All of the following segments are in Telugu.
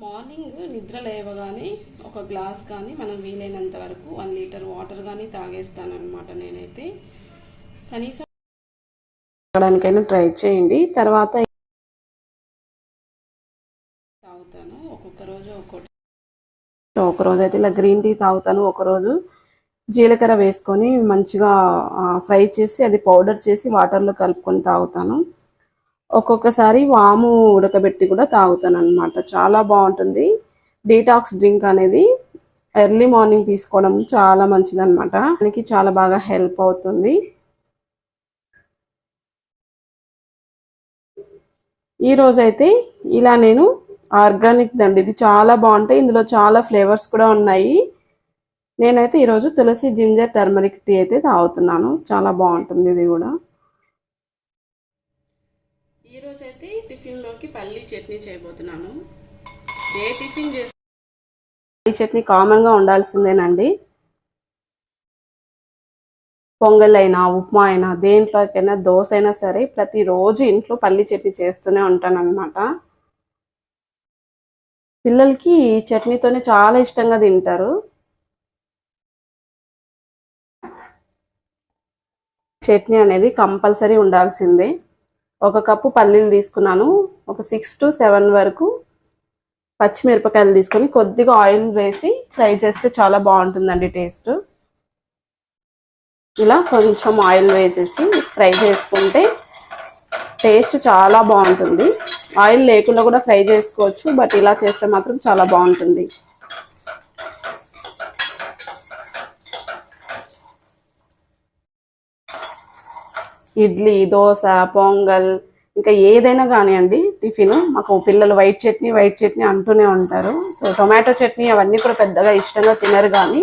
మార్నింగ్ నిద్ర లేవగానే ఒక గ్లాస్ కానీ మనం వీలైనంత వరకు 1 లీటర్ వాటర్ కానీ తాగేస్తానన్నమాట. నేనైతే కనీసం తాగడానికైనా ట్రై చేయండి. తర్వాత తాగుతాను, ఒక్కొక్క రోజు ఒక రోజు అయితే ఇలా గ్రీన్ టీ తాగుతాను, ఒకరోజు జీలకర్ర వేసుకొని మంచిగా ఫ్రై చేసి అది పౌడర్ చేసి వాటర్లో కలుపుకొని తాగుతాను. ఒక్కొక్కసారి వాము ఉడకబెట్టి కూడా తాగుతాను అనమాట. చాలా బాగుంటుంది. డీటాక్స్ డ్రింక్ అనేది ఎర్లీ మార్నింగ్ తీసుకోవడం చాలా మంచిది అనమాట. దానికి చాలా బాగా హెల్ప్ అవుతుంది. ఈరోజైతే ఇలా నేను ఆర్గానిక్ దండి, ఇది చాలా బాగుంటాయి. ఇందులో చాలా ఫ్లేవర్స్ కూడా ఉన్నాయి. నేనైతే ఈరోజు తులసి జింజర్ టర్మరిక్ టీ అయితే తాగుతున్నాను. చాలా బాగుంటుంది ఇది కూడా. ఈరోజైతే టిఫిన్లోకి పల్లీ చట్నీ చేయబోతున్నాను. ఏ టిఫిన్ చేసి పల్లీ చట్నీ కామన్గా ఉండాల్సిందేనండి. పొంగల్ అయినా ఉప్మా అయినా దేంట్లోకైనా దోశ అయినా సరే ప్రతిరోజు ఇంట్లో పల్లీ చట్నీ చేస్తూనే ఉంటాను అనమాట. పిల్లలకి ఈ చట్నీతోనే చాలా ఇష్టంగా తింటారు. చట్నీ అనేది కంపల్సరీ ఉండాల్సిందే. 1 కప్పు పల్లీలు తీసుకున్నాను. ఒక 6 to 7 వరకు పచ్చిమిరపకాయలు తీసుకొని కొద్దిగా ఆయిల్ వేసి ఫ్రై చేస్తే చాలా బాగుంటుందండి టేస్ట్. ఇలా కొంచెం ఆయిల్ వేసేసి ఫ్రై చేసుకుంటే టేస్ట్ చాలా బాగుంటుంది. ఆయిల్ లేకుండా కూడా ఫ్రై చేసుకోవచ్చు, బట్ ఇలా చేస్తే మాత్రం చాలా బాగుంటుంది. ఇడ్లీ, దోశ, పొంగల్ ఇంకా ఏదైనా కానివ్వండి టిఫిన్, మాకు పిల్లలు వైట్ చట్నీ అంటూనే ఉంటారు. సో టొమాటో చట్నీ అవన్నీ కూడా పెద్దగా ఇష్టంగా తినరు, కానీ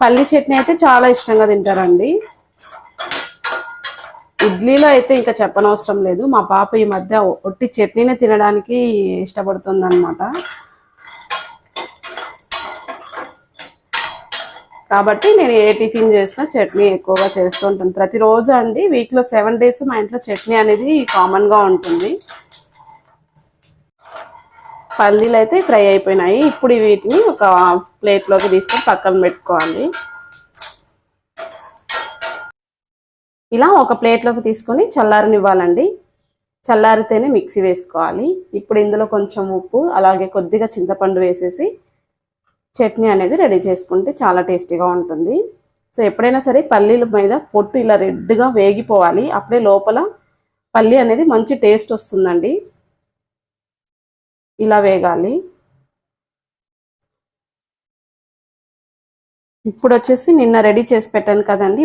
పల్లీ చట్నీ అయితే చాలా ఇష్టంగా తింటారండి. ఇడ్లీలో అయితే ఇంకా చెప్పనవసరం లేదు. మా పాప ఈ మధ్య ఒట్టి చట్నీనే తినడానికి ఇష్టపడుతుంది అనమాట. కాబట్టి నేను ఏ టిఫిన్ చేసినా చట్నీ ఎక్కువగా చేస్తూ ఉంటాను ప్రతిరోజు అండి. వీక్లో 7 days మా ఇంట్లో చట్నీ అనేది కామన్గా ఉంటుంది. పల్లీలు అయితే ఫ్రై అయిపోయినాయి. ఇప్పుడు వీటిని ఒక ప్లేట్లోకి తీసుకొని పక్కన పెట్టుకోవాలి. ఇలా ఒక ప్లేట్లోకి తీసుకొని చల్లారనివ్వాలండి. చల్లారితేనే మిక్సీ వేసుకోవాలి. ఇప్పుడు ఇందులో కొంచెం ఉప్పు అలాగే కొద్దిగా చింతపండు వేసేసి చట్నీ అనేది రెడీ చేసుకుంటే చాలా టేస్టీగా ఉంటుంది. సో ఎప్పుడైనా సరే పల్లీల మీద పొట్టు ఇలా రెడ్గా వేగిపోవాలి. అప్పుడే లోపల పల్లీ అనేది మంచి టేస్ట్ వస్తుందండి. ఇలా వేగాలి. ఇప్పుడు వచ్చేసి నిన్న రెడీ చేసి పెట్టాను కదండి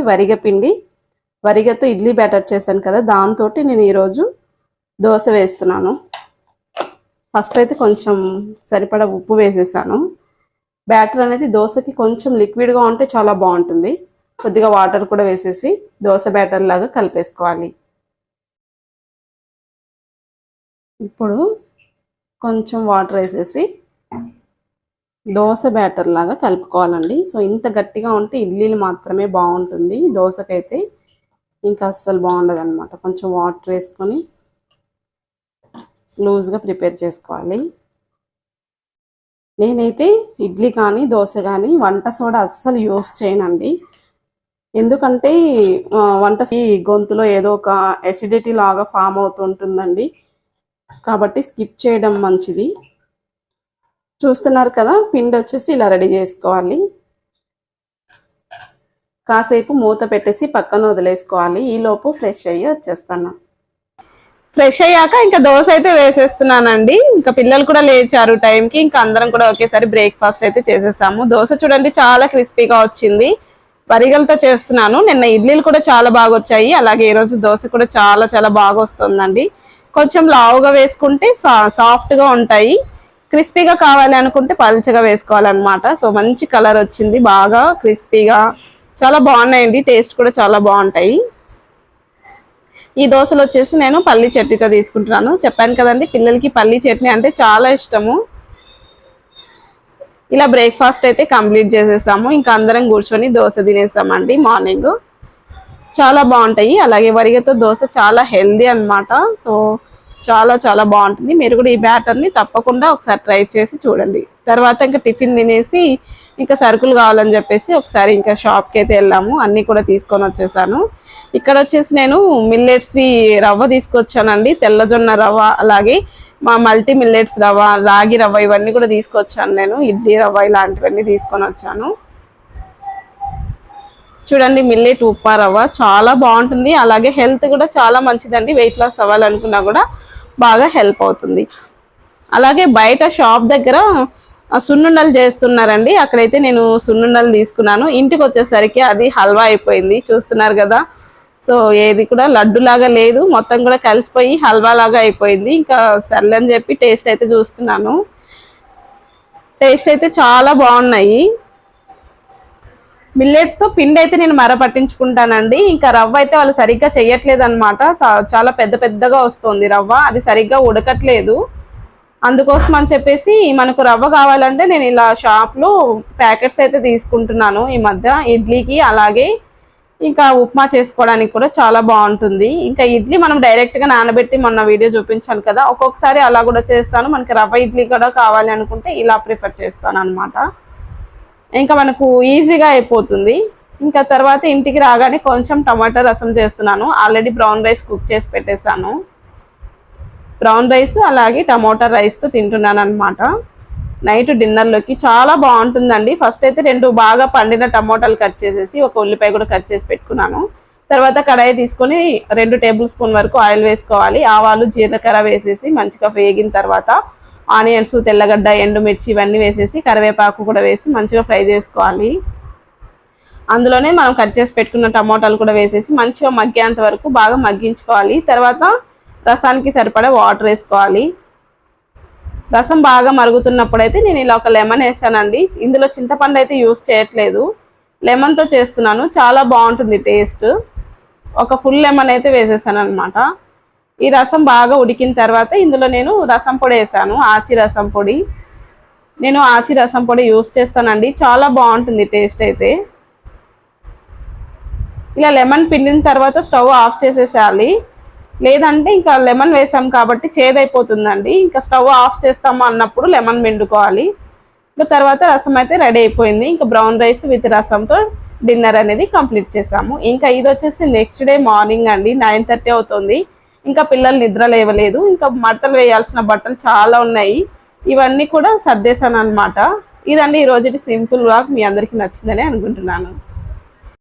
వరిగతో ఇడ్లీ బ్యాటర్ చేశాను కదా, దాంతో నేను ఈరోజు దోశ వేస్తున్నాను. ఫస్ట్ అయితే కొంచెం సరిపడా ఉప్పు వేసేసాను. బ్యాటర్ అనేది దోశకి కొంచెం లిక్విడ్గా ఉంటే చాలా బాగుంటుంది. కొద్దిగా వాటర్ కూడా వేసేసి దోశ బ్యాటర్ లాగా కలిపేసుకోవాలి. ఇప్పుడు కొంచెం వాటర్ వేసేసి దోశ బ్యాటర్ లాగా కలుపుకోవాలండి. సో ఇంత గట్టిగా ఉంటే ఇడ్లీలు మాత్రమే బాగుంటుంది, దోశకైతే ఇంకా అస్సలు బాగుండదు అనమాట. కొంచెం వాటర్ వేసుకొని లూజ్గా ప్రిపేర్ చేసుకోవాలి. నేనైతే ఇడ్లీ కానీ దోశ కానీ వంట సోడా అస్సలు యూస్ చేయనండి. ఎందుకంటే వంట గొంతులో ఏదో ఒక ఎసిడిటీ లాగా ఫామ్ అవుతుంటుందండి. కాబట్టి స్కిప్ చేయడం మంచిది. చూస్తున్నారు కదా, పిండి వచ్చేసి ఇలా రెడీ చేసుకోవాలి. కాసేపు మూత పెట్టేసి పక్కన వదిలేసుకోవాలి. ఈలోపు ఫ్రెష్ అయ్యి వచ్చేస్తాను. ఫ్రెష్ అయ్యాక ఇంకా దోశ అయితే వేసేస్తున్నానండి. ఇంకా పిల్లలు కూడా లేచారు టైంకి. ఇంకా అందరం కూడా ఒకేసారి బ్రేక్ఫాస్ట్ అయితే చేసేసాము. దోశ చూడండి చాలా క్రిస్పీగా వచ్చింది. వరిగలతో చేస్తున్నాను. నిన్న ఇడ్లీలు కూడా చాలా బాగా వచ్చాయి. అలాగే ఈరోజు దోశ కూడా చాలా చాలా బాగా వస్తుందండి. కొంచెం లావుగా వేసుకుంటే సాఫ్ట్గా ఉంటాయి. క్రిస్పీగా కావాలి అనుకుంటే పల్చగా వేసుకోవాలన్నమాట. సో మంచి కలర్ వచ్చింది, బాగా క్రిస్పీగా చాలా బాగున్నాయండి. టేస్ట్ కూడా చాలా బాగుంటాయి. ఈ దోశలు వచ్చేసి నేను పల్లీ చట్నీతో తీసుకుంటున్నాను. చెప్పాను కదండి పిల్లలకి పల్లీ చట్నీ అంటే చాలా ఇష్టము. ఇలా బ్రేక్ఫాస్ట్ అయితే కంప్లీట్ చేసేసాము. ఇంకా అందరం కూర్చొని దోశ తినేసామండి. మార్నింగ్ చాలా బాగుంటాయి. అలాగే వరిగతో దోశ చాలా హెల్దీ అనమాట. సో చాలా చాలా బాగుంటుంది. మీరు కూడా ఈ బ్యాటర్ని తప్పకుండా ఒకసారి ట్రై చేసి చూడండి. తర్వాత ఇంకా టిఫిన్ తినేసి ఇంకా సరుకులు కావాలని చెప్పేసి ఒకసారి ఇంకా షాప్కి అయితే వెళ్ళాము. అన్నీ కూడా తీసుకొని వచ్చేసాను. ఇక్కడ వచ్చేసి నేను మిల్లెట్స్వి రవ్వ తీసుకొచ్చానండి. తెల్లజొన్న రవ్వ, అలాగే మా మల్టీ మిల్లెట్స్ రవ్వ, రాగి రవ్వ ఇవన్నీ కూడా తీసుకొచ్చాను నేను. ఇడ్లీ రవ్వ ఇలాంటివన్నీ తీసుకొని వచ్చాను. చూడండి మిల్లెట్ ఉప్మా రవ్వ చాలా బాగుంటుంది. అలాగే హెల్త్ కూడా చాలా మంచిదండి. వెయిట్ లాస్ అవ్వాలనుకున్నా కూడా బాగా హెల్ప్ అవుతుంది. అలాగే బయట షాప్ దగ్గర సున్నుండలు చేస్తున్నారండి. అక్కడైతే నేను సున్నుండలు తీసుకున్నాను. ఇంటికి వచ్చేసరికి అది హల్వా అయిపోయింది. చూస్తున్నారు కదా. సో ఏది కూడా లడ్డు లాగా లేదు, మొత్తం కూడా కలిసిపోయి హల్వా లాగా అయిపోయింది. ఇంకా సర్లే అని చెప్పి టేస్ట్ అయితే చూస్తున్నాను. టేస్ట్ అయితే చాలా బాగున్నాయి. మిల్లెట్స్తో పిండి అయితే నేను మర పట్టించుకుంటానండి. ఇంకా రవ్వ అయితే వాళ్ళు సరిగ్గా చెయ్యట్లేదు అనమాట. చాలా పెద్ద పెద్దగా వస్తుంది రవ్వ, అది సరిగ్గా ఉడకట్లేదు. అందుకోసం అని చెప్పేసి మనకు రవ్వ కావాలంటే నేను ఇలా షాప్లో ప్యాకెట్స్ అయితే తీసుకుంటున్నాను ఈ మధ్య. ఇడ్లీకి అలాగే ఇంకా ఉప్మా చేసుకోవడానికి కూడా చాలా బాగుంటుంది. ఇంకా ఇడ్లీ మనం డైరెక్ట్గా నానబెట్టి మొన్న వీడియో చూపించాను కదా, ఒక్కొక్కసారి అలా కూడా చేస్తాను. మనకి రవ్వ ఇడ్లీ కూడా కావాలి అనుకుంటే ఇలా ప్రిఫర్ చేస్తాను అనమాట. ఇంకా మనకు ఈజీగా అయిపోతుంది. ఇంకా తర్వాత ఇంటికి రాగానే కొంచెం టమాటా రసం చేస్తున్నాను. ఆల్రెడీ బ్రౌన్ రైస్ కుక్ చేసి పెట్టేశాను. బ్రౌన్ రైస్ అలాగే టమాటా రైస్తో తింటున్నాను అనమాట. నైట్ డిన్నర్లోకి చాలా బాగుంటుందండి. ఫస్ట్ అయితే 2 బాగా పండిన టమోటాలు కట్ చేసేసి ఒక ఉల్లిపాయ కూడా కట్ చేసి పెట్టుకున్నాను. తర్వాత కడాయి తీసుకొని 2 టేబుల్ స్పూన్ వరకు ఆయిల్ వేసుకోవాలి. ఆవాలు జీలకర్ర వేసేసి మంచిగా వేగిన తర్వాత ఆనియన్స్, తెల్లగడ్డ, ఎండుమిర్చి ఇవన్నీ వేసేసి కరివేపాకు కూడా వేసి మంచిగా ఫ్రై చేసుకోవాలి. అందులోనే మనం కట్ చేసి పెట్టుకున్న టమోటాలు కూడా వేసేసి మంచిగా మగ్గేంత వరకు బాగా మగ్గించుకోవాలి. తర్వాత రసానికి సరిపడా వాటర్ వేసుకోవాలి. రసం బాగా మరుగుతున్నప్పుడైతే నేను ఇలా ఒక లెమన్ వేసానండి. ఇందులో చింతపండు అయితే యూస్ చేయట్లేదు, లెమన్తో చేస్తున్నాను. చాలా బాగుంటుంది టేస్ట్. ఒక ఫుల్ లెమన్ అయితే వేసేసాను అనమాట. ఈ రసం బాగా ఉడికిన తర్వాత ఇందులో నేను రసం పొడి వేసాను, ఆచి రసం పొడి. నేను ఆచి రసం పొడి యూస్ చేస్తానండి, చాలా బాగుంటుంది టేస్ట్ అయితే. ఇలా లెమన్ పిండిన తర్వాత స్టవ్ ఆఫ్ చేసేసేయాలి. లేదంటే ఇంకా లెమన్ వేసాం కాబట్టి చేదైపోతుందండి. ఇంకా స్టవ్ ఆఫ్ చేస్తాము అన్నప్పుడు లెమన్ పిండుకోవాలి. ఇంకా తర్వాత రసం అయితే రెడీ అయిపోయింది. ఇంకా బ్రౌన్ రైస్ విత్ రసంతో డిన్నర్ అనేది కంప్లీట్ చేసాము. ఇంకా ఇది వచ్చేసి నెక్స్ట్ డే మార్నింగ్ అండి, 9:30 అవుతుంది. ఇంకా పిల్లలు నిద్ర లేవలేదు. ఇంకా మడతలు వేయాల్సిన బట్టలు చాలా ఉన్నాయి, ఇవన్నీ కూడా సర్దేశాను అనమాట. ఇదండి ఈరోజు సింపుల్ వ్లాగ్. మీ అందరికీ నచ్చిందని అనుకుంటున్నాను.